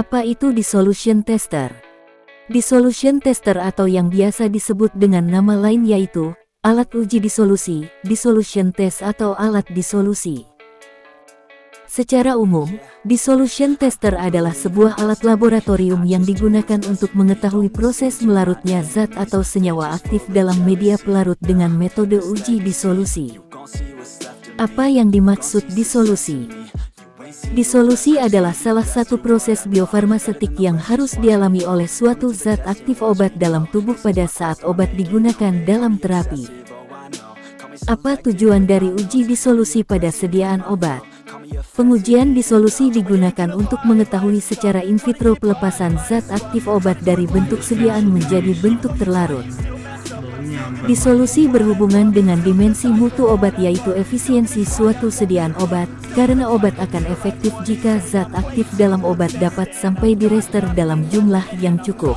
Apa itu dissolution tester? Dissolution tester atau yang biasa disebut dengan nama lain yaitu alat uji disolusi, dissolution test atau alat disolusi. Secara umum, dissolution tester adalah sebuah alat laboratorium yang digunakan untuk mengetahui proses melarutnya zat atau senyawa aktif dalam media pelarut dengan metode uji disolusi. Apa yang dimaksud disolusi? Disolusi adalah salah satu proses biofarmasetik yang harus dialami oleh suatu zat aktif obat dalam tubuh pada saat obat digunakan dalam terapi. Apa tujuan dari uji disolusi pada sediaan obat? Pengujian disolusi digunakan untuk mengetahui secara in vitro pelepasan zat aktif obat dari bentuk sediaan menjadi bentuk terlarut. Disolusi berhubungan dengan dimensi mutu obat yaitu efisiensi suatu sediaan obat, karena obat akan efektif jika zat aktif dalam obat dapat sampai di rester dalam jumlah yang cukup.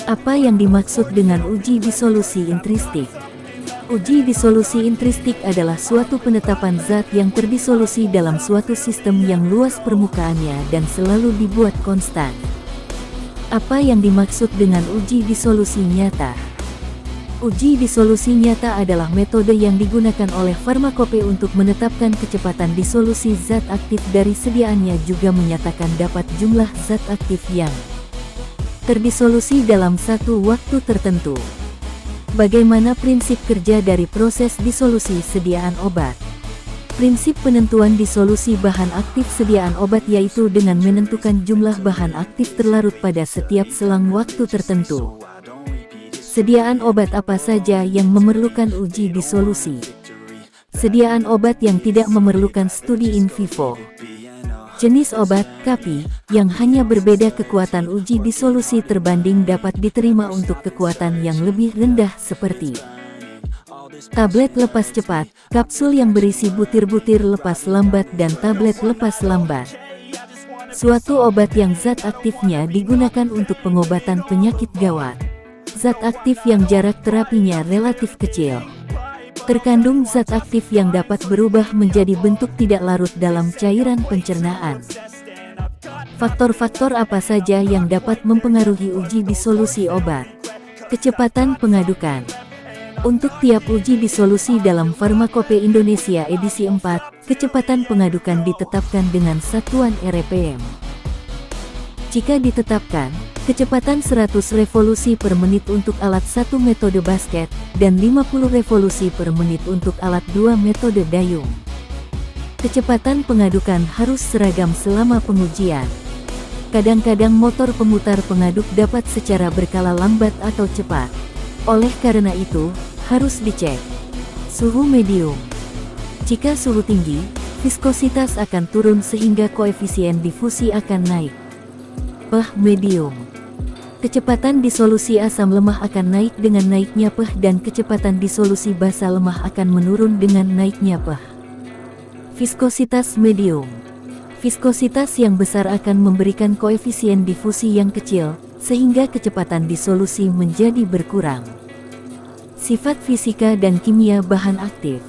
Apa yang dimaksud dengan uji disolusi intristik? Uji disolusi intristik adalah suatu penetapan zat yang terdisolusi dalam suatu sistem yang luas permukaannya dan selalu dibuat konstan. Apa yang dimaksud dengan uji disolusi nyata? Uji disolusi nyata adalah metode yang digunakan oleh farmakope untuk menetapkan kecepatan disolusi zat aktif dari sediaannya juga menyatakan dapat jumlah zat aktif yang terdisolusi dalam satu waktu tertentu. Bagaimana prinsip kerja dari proses disolusi sediaan obat? Prinsip penentuan disolusi bahan aktif sediaan obat yaitu dengan menentukan jumlah bahan aktif terlarut pada setiap selang waktu tertentu. Sediaan obat apa saja yang memerlukan uji disolusi? Sediaan obat yang tidak memerlukan studi in vivo. Jenis obat, KAPI, yang hanya berbeda kekuatan uji disolusi terbanding dapat diterima untuk kekuatan yang lebih rendah seperti tablet lepas cepat, kapsul yang berisi butir-butir lepas lambat dan tablet lepas lambat. Suatu obat yang zat aktifnya digunakan untuk pengobatan penyakit gawat. Zat aktif yang jarak terapinya relatif kecil. Terkandung zat aktif yang dapat berubah menjadi bentuk tidak larut dalam cairan pencernaan. Faktor-faktor apa saja yang dapat mempengaruhi uji disolusi obat? Kecepatan pengadukan. Untuk tiap uji disolusi dalam Farmakope Indonesia edisi 4, kecepatan pengadukan ditetapkan dengan satuan RPM. Jika ditetapkan, kecepatan 100 revolusi per menit untuk alat 1 metode basket, dan 50 revolusi per menit untuk alat 2 metode dayung. Kecepatan pengadukan harus seragam selama pengujian. Kadang-kadang motor pemutar pengaduk dapat secara berkala lambat atau cepat. Oleh karena itu, harus dicek. Suhu medium. Jika suhu tinggi, viskositas akan turun sehingga koefisien difusi akan naik. pH medium. Kecepatan disolusi asam lemah akan naik dengan naiknya pH dan kecepatan disolusi basa lemah akan menurun dengan naiknya pH. Viskositas medium. Viskositas yang besar akan memberikan koefisien difusi yang kecil, sehingga kecepatan disolusi menjadi berkurang. Sifat fisika dan kimia bahan aktif.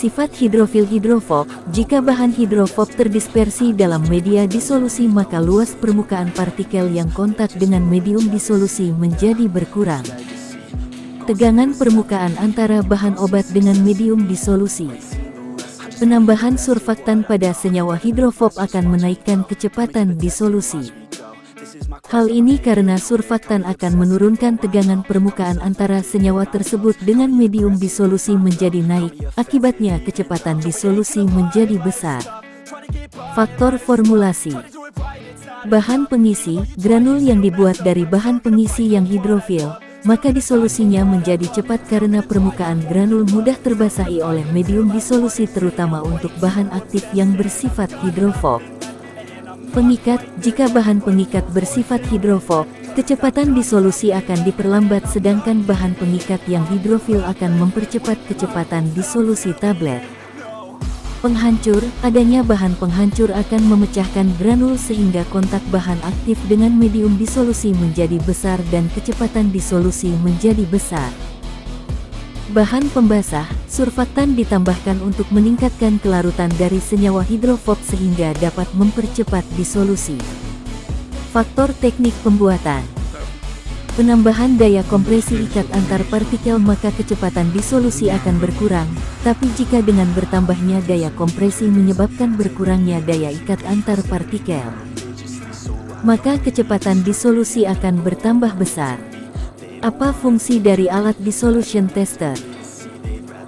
Sifat hidrofil hidrofob, jika bahan hidrofob terdispersi dalam media disolusi maka luas permukaan partikel yang kontak dengan medium disolusi menjadi berkurang. Tegangan permukaan antara bahan obat dengan medium disolusi. Penambahan surfaktan pada senyawa hidrofob akan menaikkan kecepatan disolusi. Hal ini karena surfaktan akan menurunkan tegangan permukaan antara senyawa tersebut dengan medium disolusi menjadi naik, akibatnya kecepatan disolusi menjadi besar. Faktor formulasi. Bahan pengisi, granul yang dibuat dari bahan pengisi yang hidrofil, maka disolusinya menjadi cepat karena permukaan granul mudah terbasahi oleh medium disolusi terutama untuk bahan aktif yang bersifat hidrofob. Pengikat, jika bahan pengikat bersifat hidrofob, kecepatan disolusi akan diperlambat sedangkan bahan pengikat yang hidrofil akan mempercepat kecepatan disolusi tablet. Penghancur, adanya bahan penghancur akan memecahkan granul sehingga kontak bahan aktif dengan medium disolusi menjadi besar dan kecepatan disolusi menjadi besar. Bahan pembasah, surfaktan ditambahkan untuk meningkatkan kelarutan dari senyawa hidrofob sehingga dapat mempercepat disolusi. Faktor teknik pembuatan. Penambahan daya kompresi ikat antar partikel maka kecepatan disolusi akan berkurang, tapi jika dengan bertambahnya daya kompresi menyebabkan berkurangnya daya ikat antar partikel, maka kecepatan disolusi akan bertambah besar. Apa fungsi dari alat dissolution tester?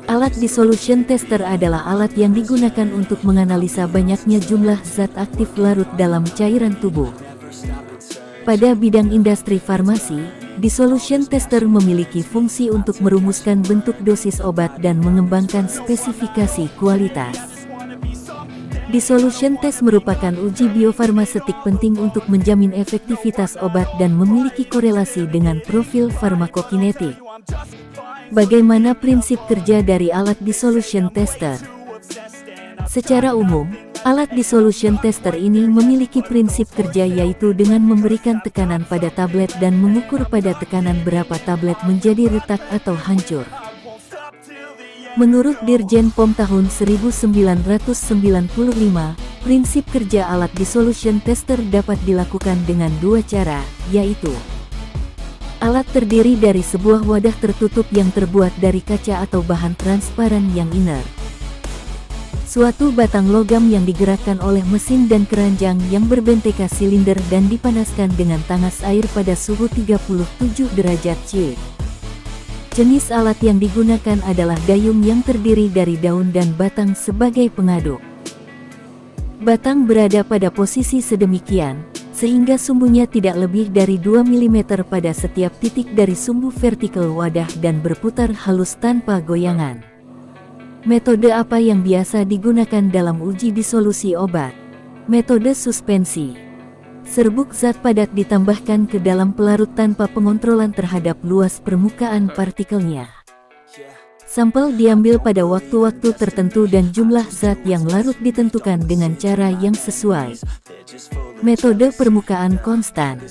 Alat dissolution tester adalah alat yang digunakan untuk menganalisa banyaknya jumlah zat aktif larut dalam cairan tubuh. Pada bidang industri farmasi, dissolution tester memiliki fungsi untuk merumuskan bentuk dosis obat dan mengembangkan spesifikasi kualitas. Dissolution test merupakan uji biofarmasetik penting untuk menjamin efektivitas obat dan memiliki korelasi dengan profil farmakokinetik. Bagaimana prinsip kerja dari alat dissolution tester? Secara umum, alat dissolution tester ini memiliki prinsip kerja yaitu dengan memberikan tekanan pada tablet dan mengukur pada tekanan berapa tablet menjadi retak atau hancur. Menurut Dirjen POM tahun 1995, prinsip kerja alat dissolution tester dapat dilakukan dengan dua cara, yaitu alat terdiri dari sebuah wadah tertutup yang terbuat dari kaca atau bahan transparan yang inert. Suatu batang logam yang digerakkan oleh mesin dan keranjang yang berbenteka silinder dan dipanaskan dengan tanas air pada suhu 37 derajat C. Jenis alat yang digunakan adalah dayung yang terdiri dari daun dan batang sebagai pengaduk. Batang berada pada posisi sedemikian, sehingga sumbunya tidak lebih dari 2 mm pada setiap titik dari sumbu vertikal wadah dan berputar halus tanpa goyangan. Metode apa yang biasa digunakan dalam uji disolusi obat? Metode suspensi. Serbuk zat padat ditambahkan ke dalam pelarut tanpa pengontrolan terhadap luas permukaan partikelnya. Sampel diambil pada waktu-waktu tertentu dan jumlah zat yang larut ditentukan dengan cara yang sesuai. Metode permukaan konstan.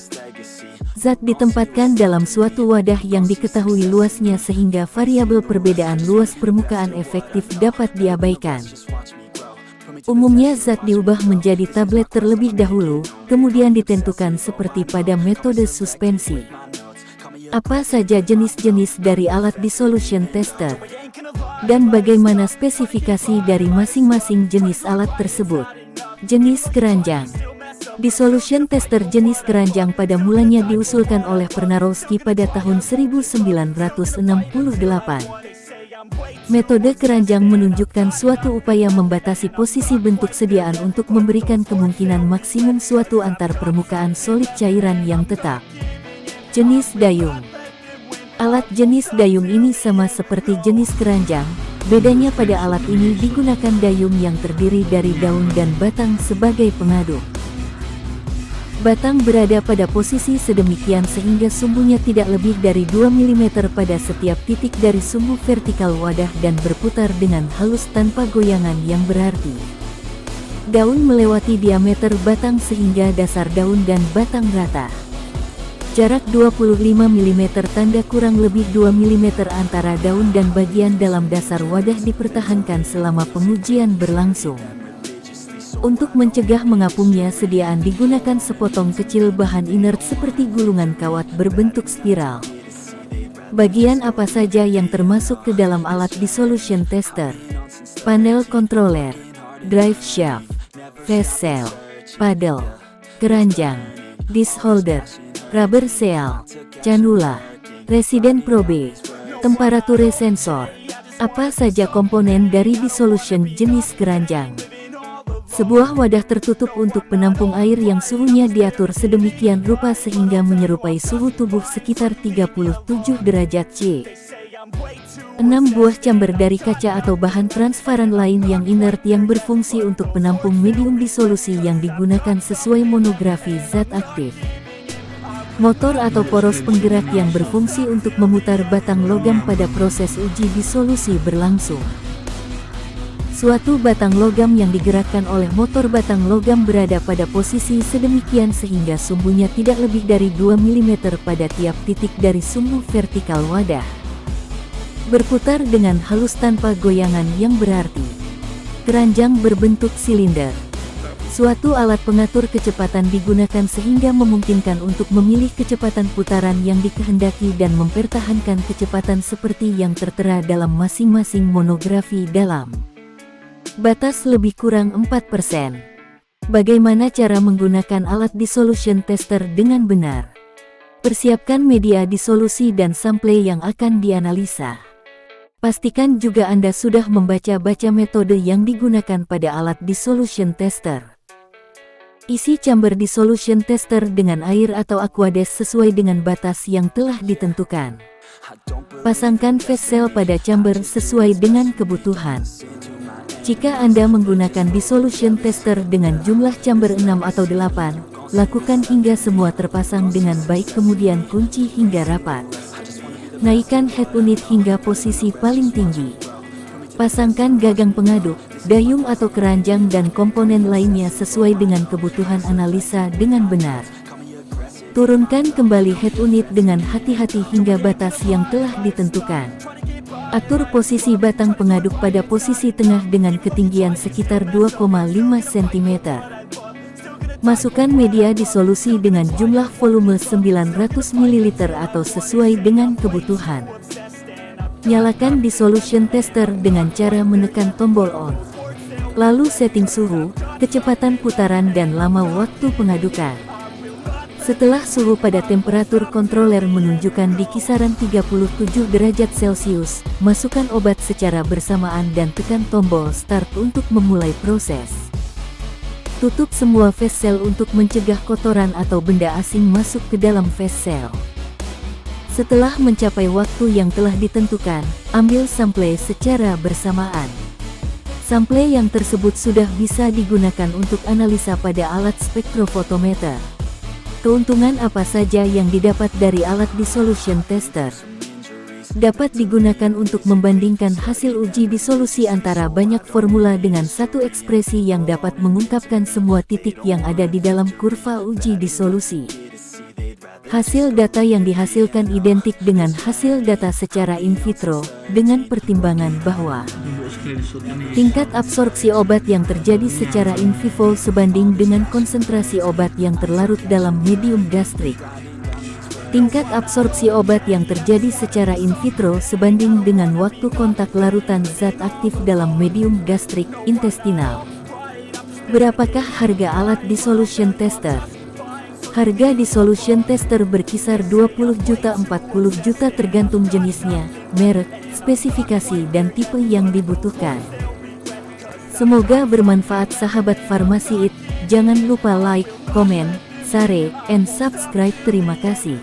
Zat ditempatkan dalam suatu wadah yang diketahui luasnya sehingga variabel perbedaan luas permukaan efektif dapat diabaikan. Umumnya zat diubah menjadi tablet terlebih dahulu, kemudian ditentukan seperti pada metode suspensi. Apa saja jenis-jenis dari alat dissolution tester? Dan bagaimana spesifikasi dari masing-masing jenis alat tersebut? Jenis keranjang. Dissolution tester jenis keranjang pada mulanya diusulkan oleh Pernarowski pada tahun 1968. Metode keranjang menunjukkan suatu upaya membatasi posisi bentuk sediaan untuk memberikan kemungkinan maksimum suatu antar permukaan solid cairan yang tetap. Jenis dayung. Alat jenis dayung ini sama seperti jenis keranjang, bedanya pada alat ini digunakan dayung yang terdiri dari daun dan batang sebagai pengaduk. Batang berada pada posisi sedemikian sehingga sumbunya tidak lebih dari 2 mm pada setiap titik dari sumbu vertikal wadah dan berputar dengan halus tanpa goyangan yang berarti. Daun melewati diameter batang sehingga dasar daun dan batang rata. Jarak 25 mm tanda kurang lebih 2 mm antara daun dan bagian dalam dasar wadah dipertahankan selama pengujian berlangsung. Untuk mencegah mengapungnya sediaan digunakan sepotong kecil bahan inert seperti gulungan kawat berbentuk spiral. Bagian apa saja yang termasuk ke dalam alat dissolution tester? Panel controller, drive shaft, vessel, paddle, keranjang, disc holder, rubber seal, canula, resident probe, temperature sensor. Apa saja komponen dari dissolution jenis keranjang? Sebuah wadah tertutup untuk penampung air yang suhunya diatur sedemikian rupa sehingga menyerupai suhu tubuh sekitar 37 derajat C. 6 buah chamber dari kaca atau bahan transparan lain yang inert yang berfungsi untuk penampung medium disolusi yang digunakan sesuai monografi zat aktif. Motor atau poros penggerak yang berfungsi untuk memutar batang logam pada proses uji disolusi berlangsung. Suatu batang logam yang digerakkan oleh motor batang logam berada pada posisi sedemikian sehingga sumbunya tidak lebih dari 2 mm pada tiap titik dari sumbu vertikal wadah. Berputar dengan halus tanpa goyangan yang berarti. Keranjang berbentuk silinder. Suatu alat pengatur kecepatan digunakan sehingga memungkinkan untuk memilih kecepatan putaran yang dikehendaki dan mempertahankan kecepatan seperti yang tertera dalam masing-masing monografi dalam batas lebih kurang 4%. Bagaimana cara menggunakan alat dissolution tester dengan benar? Persiapkan media disolusi dan sampel yang akan dianalisa. Pastikan juga Anda sudah membaca-baca metode yang digunakan pada alat dissolution tester. Isi chamber dissolution tester dengan air atau aqueous sesuai dengan batas yang telah ditentukan. Pasangkan phase cell pada chamber sesuai dengan kebutuhan. Jika Anda menggunakan dissolution tester dengan jumlah chamber 6 atau 8, lakukan hingga semua terpasang dengan baik kemudian kunci hingga rapat. Naikkan head unit hingga posisi paling tinggi. Pasangkan gagang pengaduk, dayung atau keranjang dan komponen lainnya sesuai dengan kebutuhan analisa dengan benar. Turunkan kembali head unit dengan hati-hati hingga batas yang telah ditentukan. Atur posisi batang pengaduk pada posisi tengah dengan ketinggian sekitar 2,5 cm. Masukkan media disolusi dengan jumlah volume 900 ml atau sesuai dengan kebutuhan. Nyalakan dissolution tester dengan cara menekan tombol on. Lalu setting suhu, kecepatan putaran dan lama waktu pengadukan. Setelah suhu pada temperatur controller menunjukkan di kisaran 37 derajat Celcius, masukkan obat secara bersamaan dan tekan tombol start untuk memulai proses. Tutup semua phase cell untuk mencegah kotoran atau benda asing masuk ke dalam phase cell. Setelah mencapai waktu yang telah ditentukan, ambil sampel secara bersamaan. Sampel yang tersebut sudah bisa digunakan untuk analisa pada alat spektrofotometer. Keuntungan apa saja yang didapat dari alat dissolution tester? Dapat digunakan untuk membandingkan hasil uji disolusi antara banyak formula dengan satu ekspresi yang dapat mengungkapkan semua titik yang ada di dalam kurva uji disolusi. Hasil data yang dihasilkan identik dengan hasil data secara in vitro, dengan pertimbangan bahwa tingkat absorpsi obat yang terjadi secara in vivo sebanding dengan konsentrasi obat yang terlarut dalam medium gastrik. Tingkat absorpsi obat yang terjadi secara in vitro sebanding dengan waktu kontak larutan zat aktif dalam medium gastrik intestinal. Berapakah harga alat dissolution tester? Harga dissolution tester berkisar 20 juta 40 juta tergantung jenisnya, merek, spesifikasi dan tipe yang dibutuhkan. Semoga bermanfaat sahabat Farmasi It. Jangan lupa like, komen, share, and subscribe. Terima kasih.